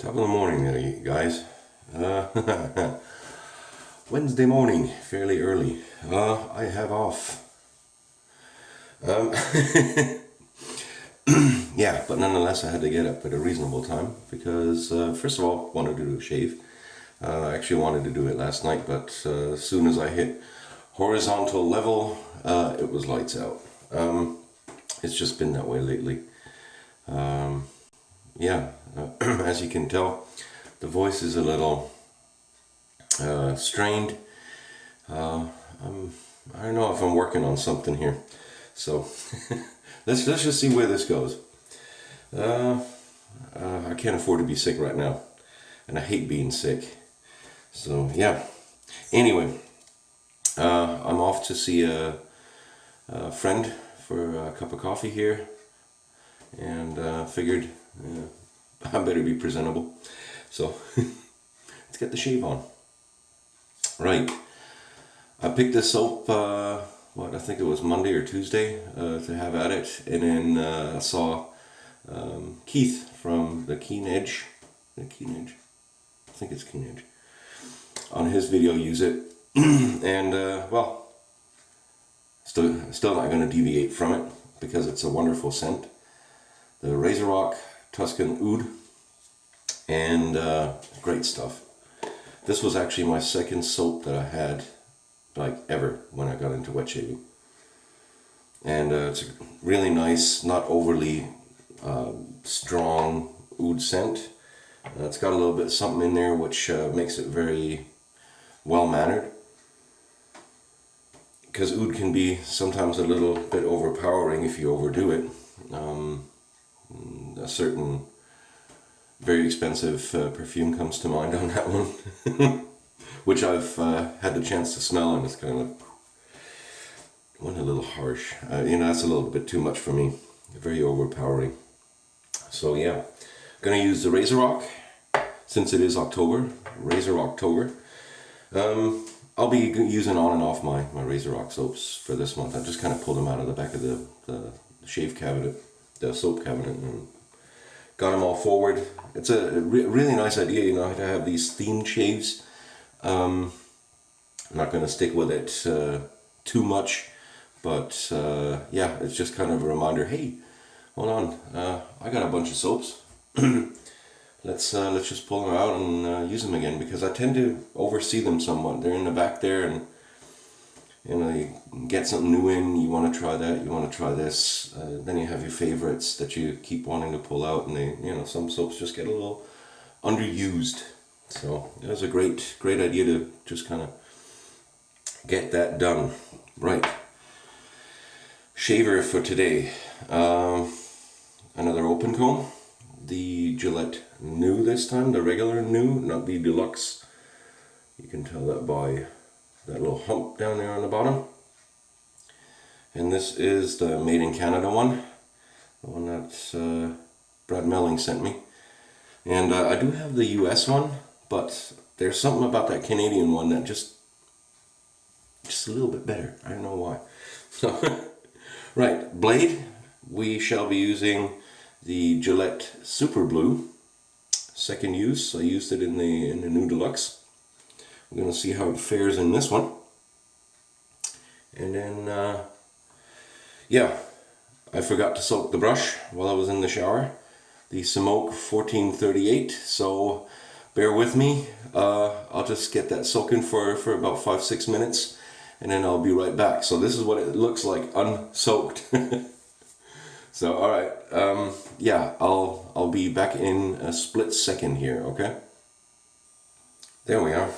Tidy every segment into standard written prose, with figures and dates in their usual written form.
Top of the morning there, you guys. Wednesday morning, fairly early. I have off. Um, yeah, but nonetheless, I had to get up at a reasonable time because, first of all, wanted to do a shave. I actually wanted to do it last night, but as soon as I hit horizontal level, it was lights out. It's just been that way lately. Yeah, as you can tell, the voice is a little strained. I don't know if I'm working on something here, so let's just see where this goes. I can't afford to be sick right now, and I hate being sick. So yeah. Anyway, I'm off to see a friend for a cup of coffee here, and figured I better be presentable. So let's get the shave on. Right. I picked this soap, I think it was Monday or Tuesday, to have at it. And then I saw Keith from the Keen Edge. I think it's Keen Edge. On his video use it. And, well, still not going to deviate from it because it's a wonderful scent. The RazoRock Tuscan Oud. And great stuff. This was actually my second soap that I had, like, ever when I got into wet shaving. And it's a really nice, not overly strong oud scent. It's got a little bit of something in there which makes it very well-mannered. Because oud can be sometimes a little bit overpowering if you overdo it. A certain very expensive perfume comes to mind on that one. Which I've had the chance to smell, and it's kind of went a little harsh. That's a little bit too much for me. Very overpowering. So yeah, gonna use the RazoRock since it is October. RazoRock October. I'll be using on and off my RazoRock soaps for this month. I just kind of pulled them out of the back of the shave cabinet, the soap cabinet, and got them all forward. It's a really nice idea, to have these themed shaves. I'm not going to stick with it too much, but yeah, it's just kind of a reminder. Hey, hold on, I got a bunch of soaps. Let's just pull them out and use them again, because I tend to oversee them somewhat. They're in the back there, and you get something new in, you want to try that, you want to try this, then you have your favorites that you keep wanting to pull out, and some soaps just get a little underused. So it was a great idea to just kind of get that done. Right. Shaver for today. Another open comb. The Gillette New this time, the regular New, not the Deluxe. You can tell that by that little hump down there on the bottom. And this is the Made in Canada one. The one that Brad Melling sent me. And I do have the US one, but there's something about that Canadian one that just a little bit better. I don't know why. So, right, blade. We shall be using the Gillette Super Blue. Second use. I used it in the new Deluxe. We're going to see how it fares in this one. And then, yeah, I forgot to soak the brush while I was in the shower. The Smoke 1438, so bear with me. I'll just get that soaking for about 5-6 minutes, and then I'll be right back. So this is what it looks like unsoaked. So alright, yeah, I'll be back in a split second here, okay? There we are.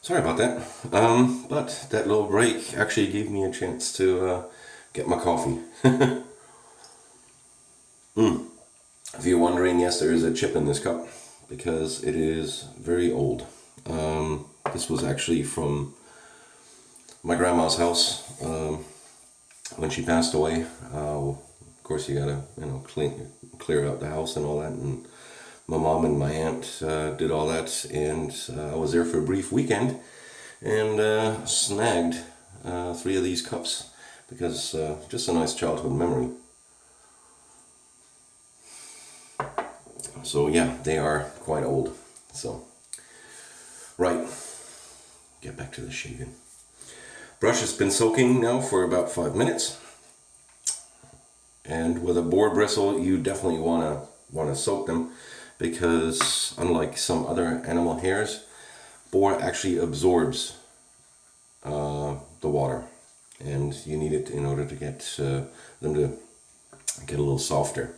Sorry about that. But that little break actually gave me a chance to get my coffee. If you're wondering, yes, there is a chip in this cup because it is very old. This was actually from my grandma's house when she passed away. Of course, you gotta clear out the house and all that, and my mom and my aunt did all that, and I was there for a brief weekend and snagged 3 of these cups because just a nice childhood memory. So yeah, they are quite old. So, right, get back to the shaving. Brush has been soaking now for about 5 minutes. And with a boar bristle, you definitely want to soak them, because unlike some other animal hairs, boar actually absorbs the water, and you need it in order to get them to get a little softer.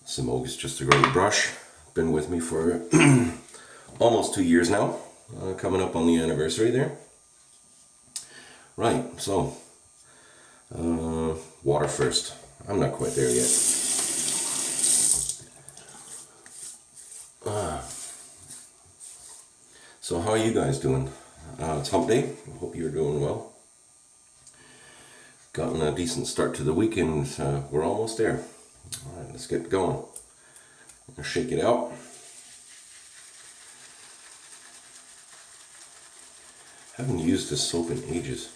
Simog is just a great brush. Been with me for almost 2 years now, coming up on the anniversary there. Right, so water first. I'm not quite there yet. So how are you guys doing? It's hump day. I hope you're doing well. Gotten a decent start to the week, and we're almost there. Alright, let's get going. I'm gonna shake it out. Haven't used this soap in ages.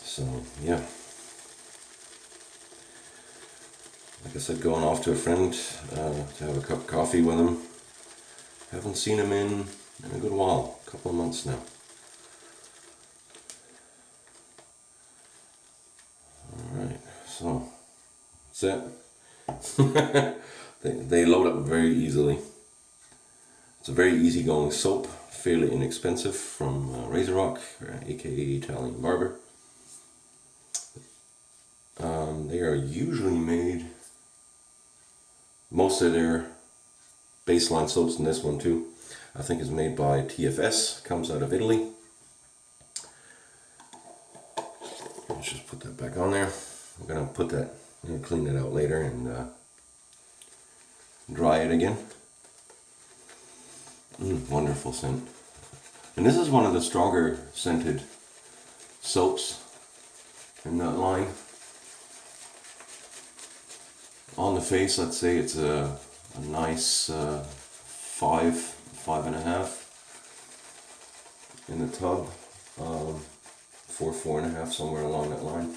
So yeah, like I said, going off to a friend to have a cup of coffee with him. Haven't seen him in a good while, a couple of months now. Alright, so that's it. they load up very easily. It's a very easygoing soap, fairly inexpensive, from RazoRock, aka Italian Barber. They are usually made, most of their baseline soaps, and this one too, I think is made by TFS, comes out of Italy. Let's just put that back on there. I'm gonna put that, I'm gonna clean it out later and dry it again. Wonderful scent. And this is one of the stronger scented soaps in that line. On the face, let's say it's a nice 5.5 in the tub, 4.5, somewhere along that line.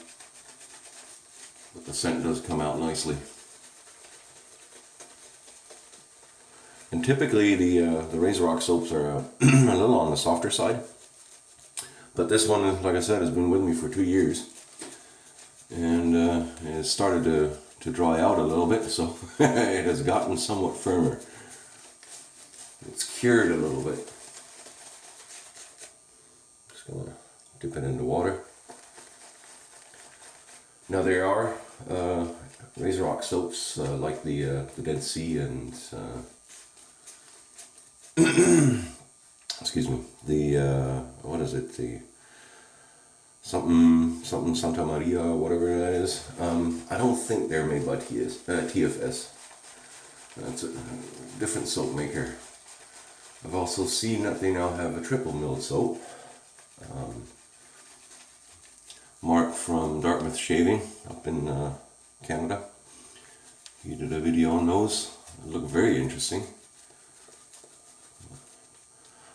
But the scent does come out nicely. And typically the RazoRock soaps are a little on the softer side. But this one, like I said, has been with me for 2 years. And it started to dry out a little bit, so it has gotten somewhat firmer. It's cured a little bit. Just gonna dip it into water. Now there are RazoRock soaps like the Dead Sea and excuse me, the what is it, the something Santa Maria, whatever that is. I don't think they're made by TFS. It's a different soap maker. I've also seen that they now have a triple milled soap. Mark from Dartmouth Shaving up in Canada. He did a video on those. They look very interesting.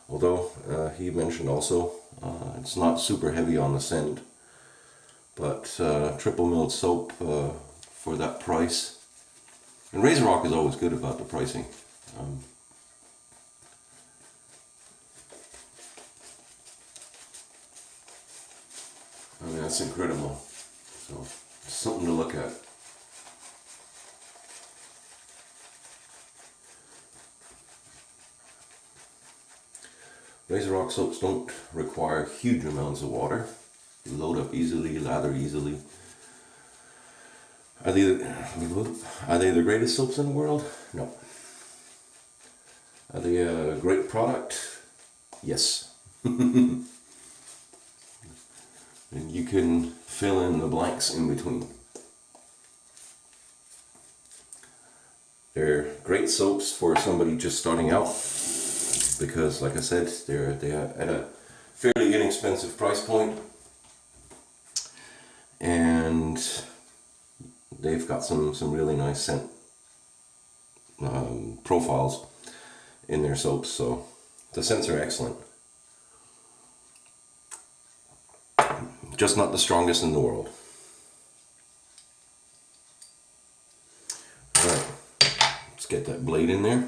Although he mentioned also it's not super heavy on the scent, but triple milled soap for that price. And RazoRock is always good about the pricing. I mean, that's incredible. So, something to look at. RazoRock soaps don't require huge amounts of water. They load up easily, lather easily. Are they the greatest soaps in the world? No. Are they a great product? Yes. And you can fill in the blanks in between. They're great soaps for somebody just starting out, because, like I said, they're at a fairly inexpensive price point, and they've got some really nice scent profiles in their soaps, so the scents are excellent. just not the strongest in the world. Alright, let's get that blade in there.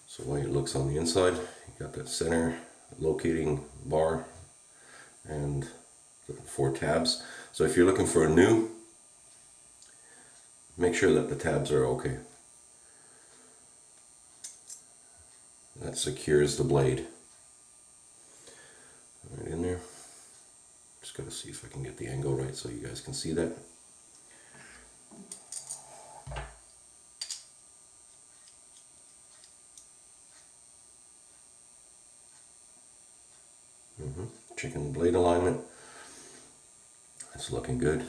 So the way it looks on the inside, you got that center locating bar and the 4 tabs. So if you're looking for a new, make sure that the tabs are okay. That secures the blade. Right in there. Just gotta see if I can get the angle right so you guys can see that. Checking the blade alignment. It's looking good.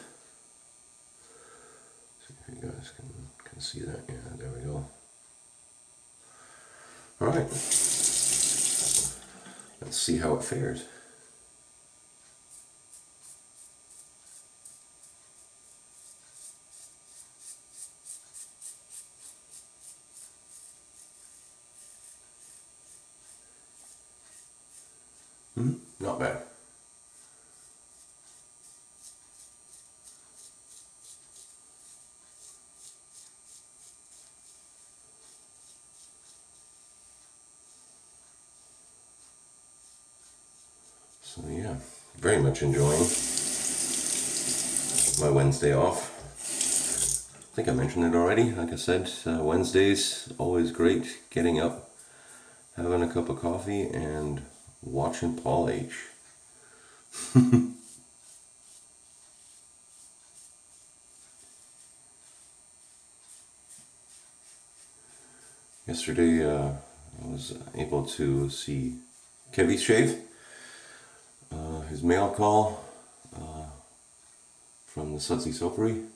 See if you guys can see that. Yeah, there we go. Alright. Let's see how it fares. Not bad. So yeah, very much enjoying my Wednesday off. I think I mentioned it already. Like I said, Wednesdays always great getting up, having a cup of coffee and watching Paul H. Yesterday I was able to see Kevy's shave, his mail call from the Sudsy Soapery.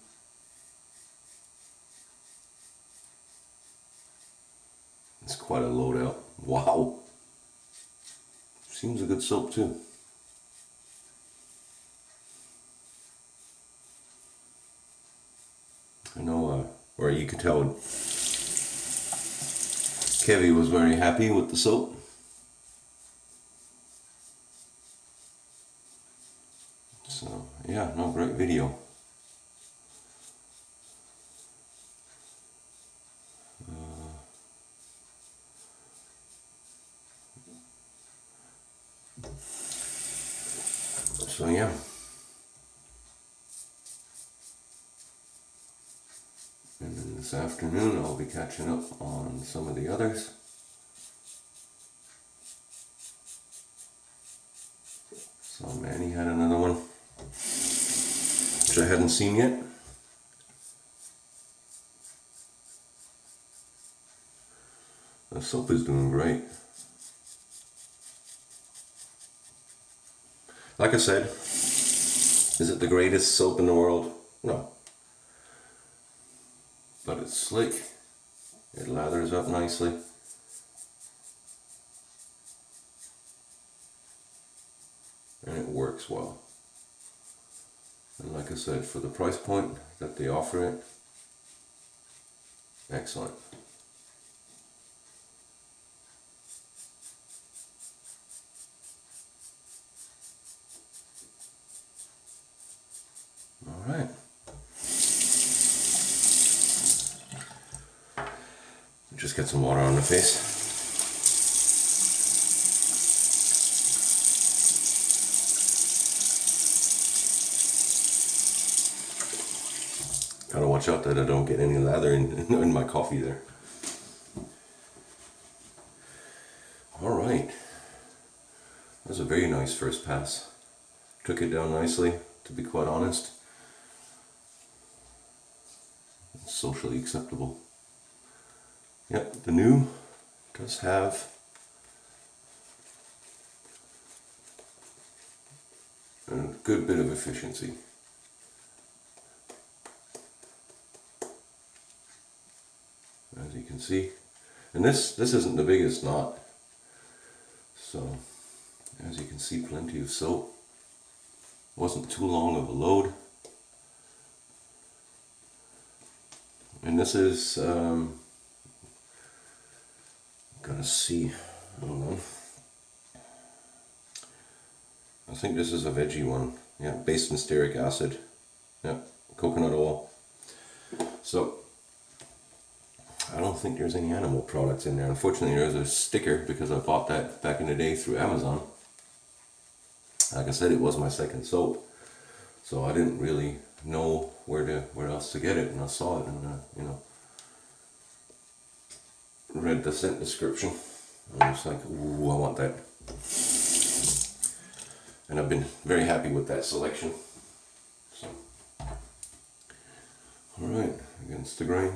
It's quite a loadout. Wow! Seems a good soap too. I know, or you could tell Kevy was very happy with the soap. So yeah, no, great video. So yeah. And then this afternoon I'll be catching up on some of the others. So Manny had another one, which I hadn't seen yet. The soap is doing great. Like I said, is it the greatest soap in the world? No. But it's slick. It lathers up nicely. And it works well. And like I said, for the price point that they offer it, excellent. Alright. Just get some water on the face. Gotta watch out that I don't get any lather in my coffee there. Alright. That was a very nice first pass. Took it down nicely, to be quite honest. It's socially acceptable. Yep, the new does have a good bit of efficiency. As you can see. And this isn't the biggest knot. So, as you can see, plenty of soap. Wasn't too long of a load. And this is, gotta see, hold on. I think this is a veggie one. Yeah, based in stearic acid. Yeah, coconut oil. So, I don't think there's any animal products in there. Unfortunately, there's a sticker because I bought that back in the day through Amazon. Like I said, it was my second soap, so I didn't really know where else to get it, and I saw it and read the scent description. And I was like, ooh, I want that. And I've been very happy with that selection. So, all right, against the grain.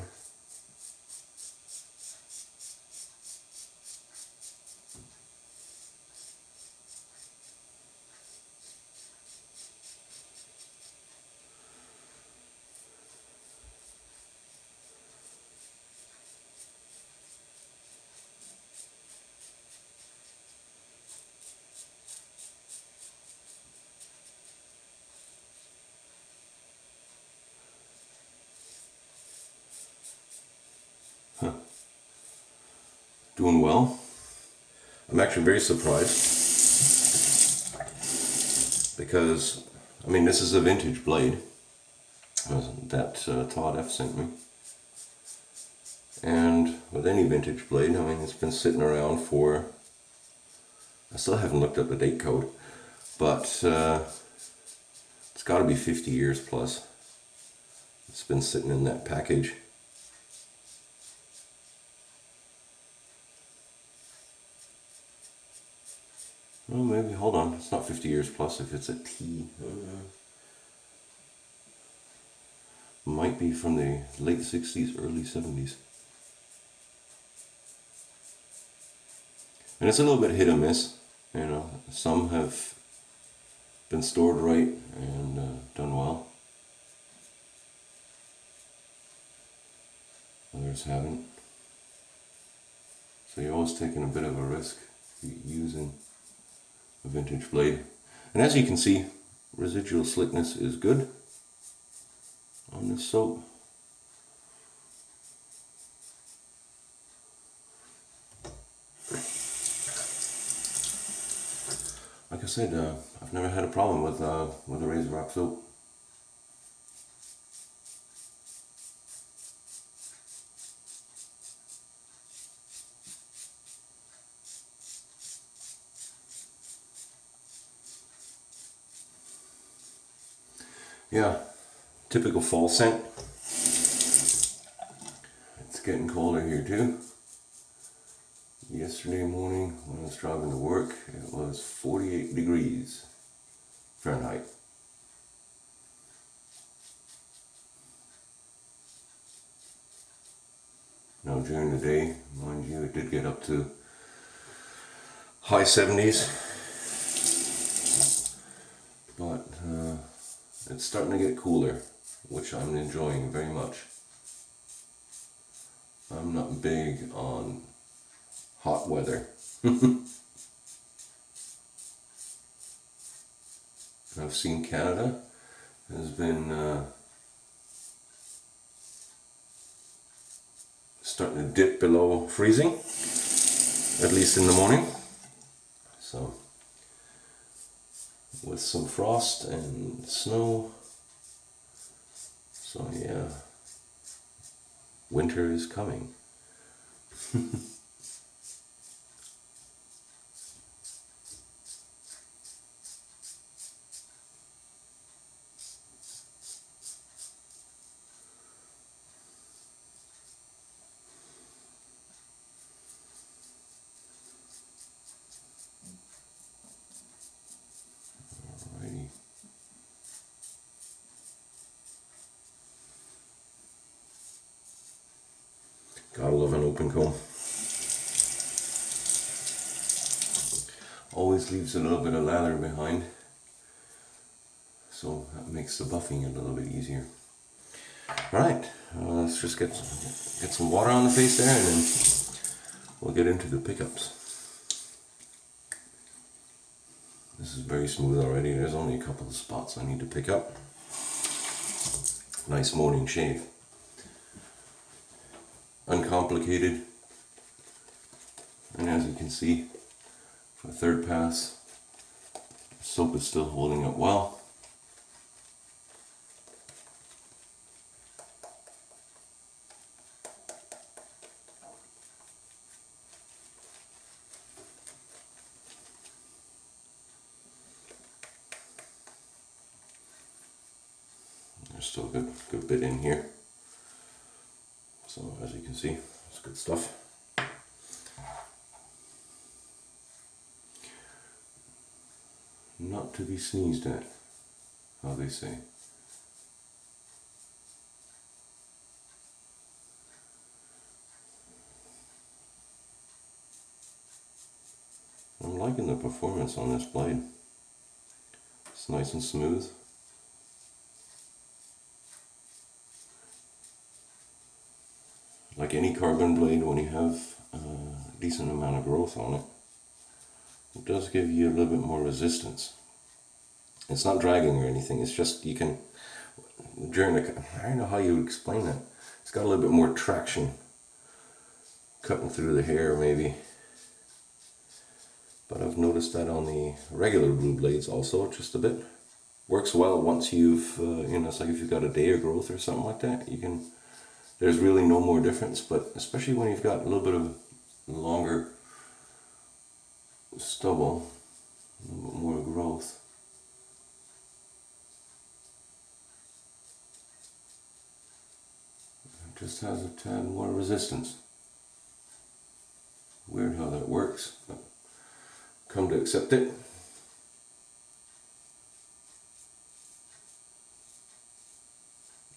Doing well. I'm actually very surprised because, I mean, this is a vintage blade that Todd F sent me. And with any vintage blade, I mean, it's been sitting around for, I still haven't looked up the date code, but it's got to be 50 years plus. It's been sitting in that package. Well, maybe, hold on, it's not 50 years plus if it's a T. Might be from the late 60s, early 70s. And it's a little bit hit or miss, you know. Some have been stored right and done well. Others haven't. So you're always taking a bit of a risk using a vintage blade. And as you can see, residual slickness is good on this soap. Like I said, I've never had a problem with a RazoRock soap. Yeah, typical fall scent. It's getting colder here too. Yesterday morning when I was driving to work, it was 48 degrees Fahrenheit. Now during the day, mind you, it did get up to high 70s, but it's starting to get cooler, which I'm enjoying very much. I'm not big on hot weather. I've seen Canada has been starting to dip below freezing, at least in the morning. So, with some frost and snow. So yeah, winter is coming. Alrighty. Gotta love an open comb. Always leaves a little bit of lather behind, so that makes the buffing a little bit easier. Alright, let's just get some water on the face there and then we'll get into the pickups. This is very smooth already. There's only a couple of spots I need to pick up. Nice morning shave. Uncomplicated. And as you can see, for a third pass, Soap is still holding up well. There's still a good bit in here. So as you can see, it's good stuff. Not to be sneezed at, how they say. I'm liking the performance on this blade. It's nice and smooth. Like any carbon blade, when you have a decent amount of growth on it, it does give you a little bit more resistance. It's not dragging or anything, it's just you can, during the, I don't know how you would explain that. It's got a little bit more traction cutting through the hair maybe. But I've noticed that on the regular blue blades also, just a bit. Works well once you've, you know, it's like if you've got a day of growth or something like that, you can, there's really no more difference, but especially when you've got a little bit of longer stubble, a little bit more growth. It just has a tad more resistance. Weird how that works, but come to accept it.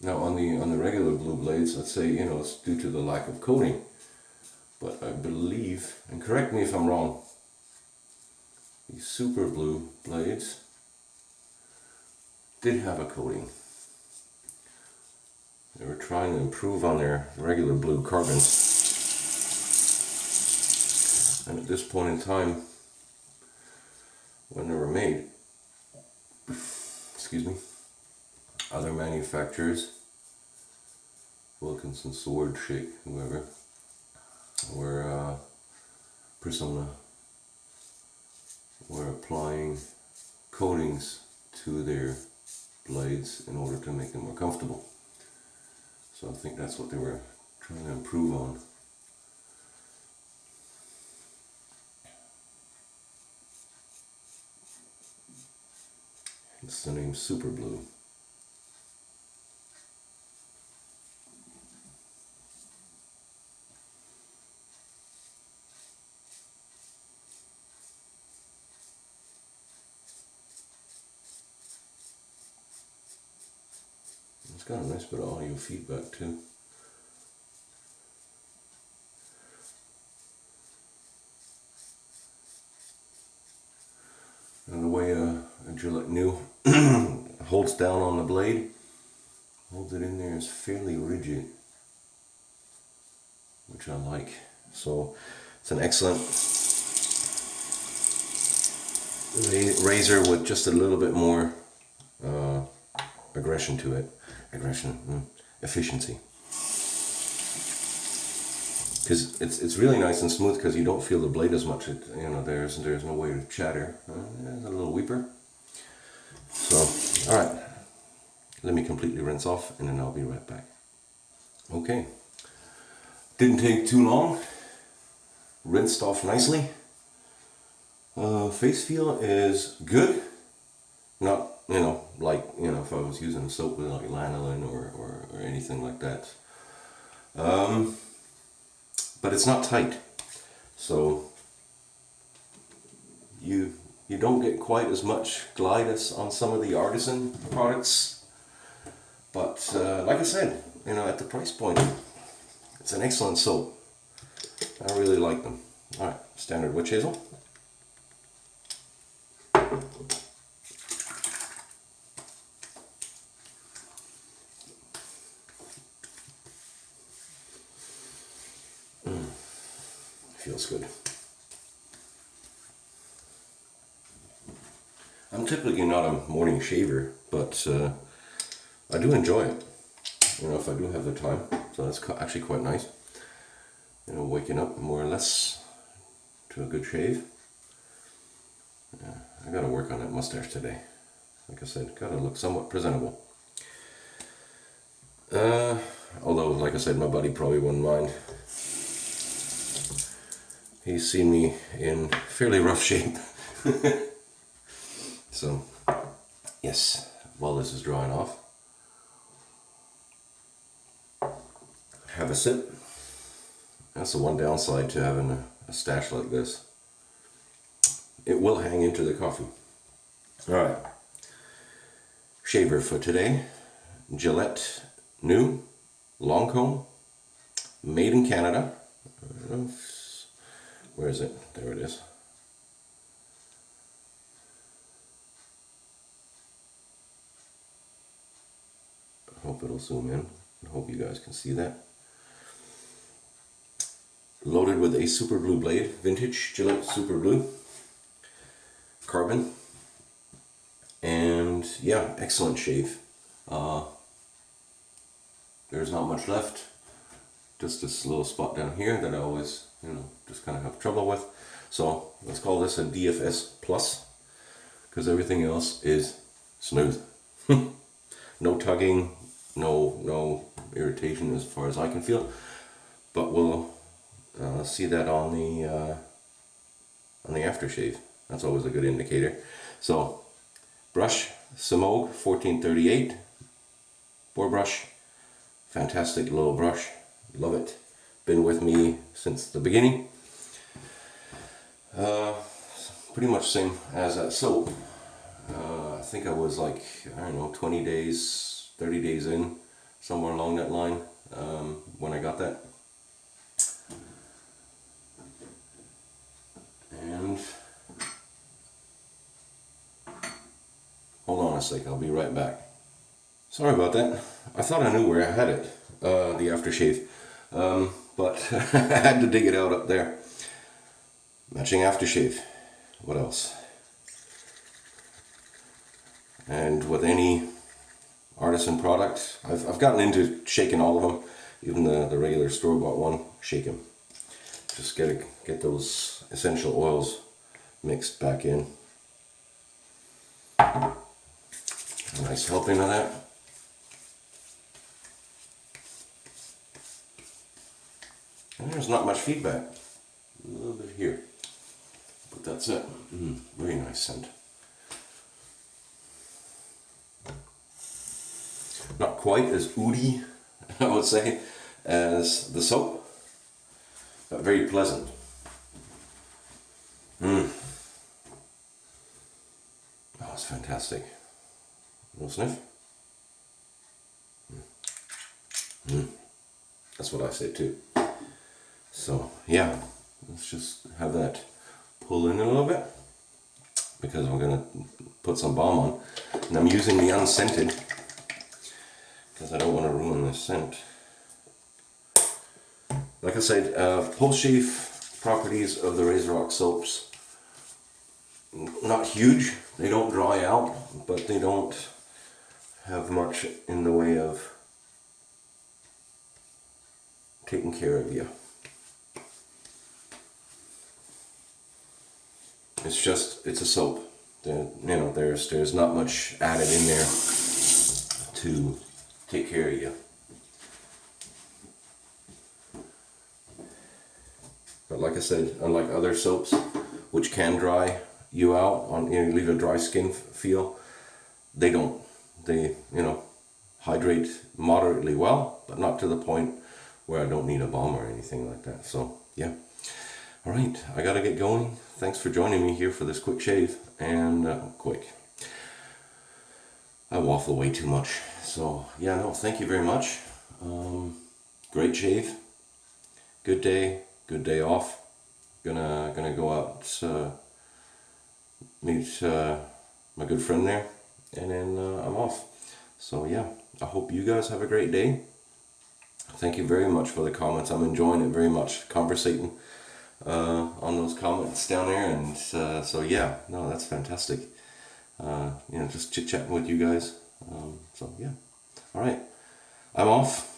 Now on the regular blue blades, let's say, you know, it's due to the lack of coating. But I believe, and correct me if I'm wrong, these super blue blades did have a coating. They were trying to improve on their regular blue carbons. And at this point in time, when they were made, excuse me, other manufacturers, Wilkinson, Sword, Shake, whoever, were Persona, were applying coatings to their blades in order to make them more comfortable. So I think that's what they were trying to improve on. It's the name Super Blue. It's got a nice bit of audio feedback too. And the way a Gillette New holds down on the blade, holds it in there, is fairly rigid, which I like. So it's an excellent razor with just a little bit more aggression to it. Efficiency. Because it's really nice and smooth because you don't feel the blade as much. It, you know, there's no way to chatter. There's a little weeper. So, alright. Let me completely rinse off and then I'll be right back. Okay. Didn't take too long. Rinsed off nicely. Face feel is good. Not, you know, like, you know, if I was using soap with like lanolin or anything like that. But it's not tight. So you don't get quite as much glide as on some of the artisan products. But like I said, you know, at the price point, it's an excellent soap. I really like them. Alright, standard witch hazel. Feels good. I'm typically not a morning shaver, but I do enjoy it. You know, if I do have the time, so that's actually quite nice. You know, waking up more or less to a good shave. I gotta work on that mustache today. Like I said, gotta look somewhat presentable. Although, like I said, my buddy probably wouldn't mind. He's seen me in fairly rough shape. So, yes, while this is drying off, have a sip. That's the one downside to having a stash like this. It will hang into the coffee. Alright, shaver for today, Gillette New Long Comb, made in Canada. Where is it? There it is. I hope it'll zoom in. I hope you guys can see that. Loaded with a super blue blade, vintage Gillette super blue, carbon, and yeah, excellent shave. There's not much left, just this little spot down here that I always, just kind of have trouble with. So let's call this a DFS plus, because everything else is smooth. No tugging, no irritation as far as I can feel, but we'll see that on the aftershave. That's always a good indicator. So, brush, Semogue 1438, boar brush, fantastic little brush, love it. Been with me since the beginning. Pretty much same as that soap. I think I was like, I don't know, 20 days, 30 days in, somewhere along that line, when I got that. And hold on a sec, I'll be right back. Sorry about that. I thought I knew where I had it, the aftershave, but I had to dig it out up there. Matching aftershave. What else? And with any artisan product, I've gotten into shaking all of them, even the regular store-bought one. Shake them. Just get those essential oils mixed back in. A nice helping of that. And there's not much feedback. A little bit here. But that's it. Very nice scent. Not quite as oudy, I would say, as the soap, but very pleasant. Oh, it's fantastic. A little sniff. That's what I say too. So yeah, let's just have that pull in a little bit, because I'm gonna put some balm on, and I'm using the unscented because I don't want to ruin the scent. Like I said, post-shave properties of the RazoRock soaps, not huge. They don't dry out, but they don't have much in the way of taking care of you. It's a soap. There's not much added in there to take care of you. But like I said, unlike other soaps, which can dry you out, leave a dry skin feel, they don't. They, hydrate moderately well, but not to the point where I don't need a balm or anything like that. So, yeah. Alright, I gotta get going. Thanks for joining me here for this quick shave. And, quick. I waffle way too much. So, yeah, no, thank you very much. Great shave. Good day off. Gonna go out, meet my good friend there, and then I'm off. So yeah, I hope you guys have a great day. Thank you very much for the comments. I'm enjoying it very much, conversating on those comments down there, and so yeah, no, that's fantastic. Just chit-chatting with you guys. So yeah, alright, I'm off.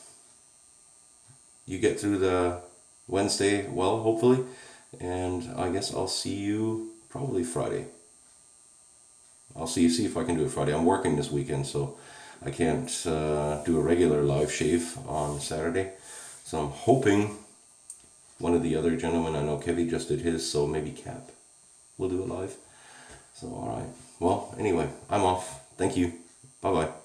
You get through the Wednesday well, hopefully, and I guess I'll see you probably Friday. I'll see if I can do it Friday. I'm working this weekend, so I can't do a regular live shave on Saturday. So I'm hoping one of the other gentlemen, I know Kevy just did his, so maybe Cap will do it live. So alright. Well, anyway, I'm off. Thank you. Bye bye.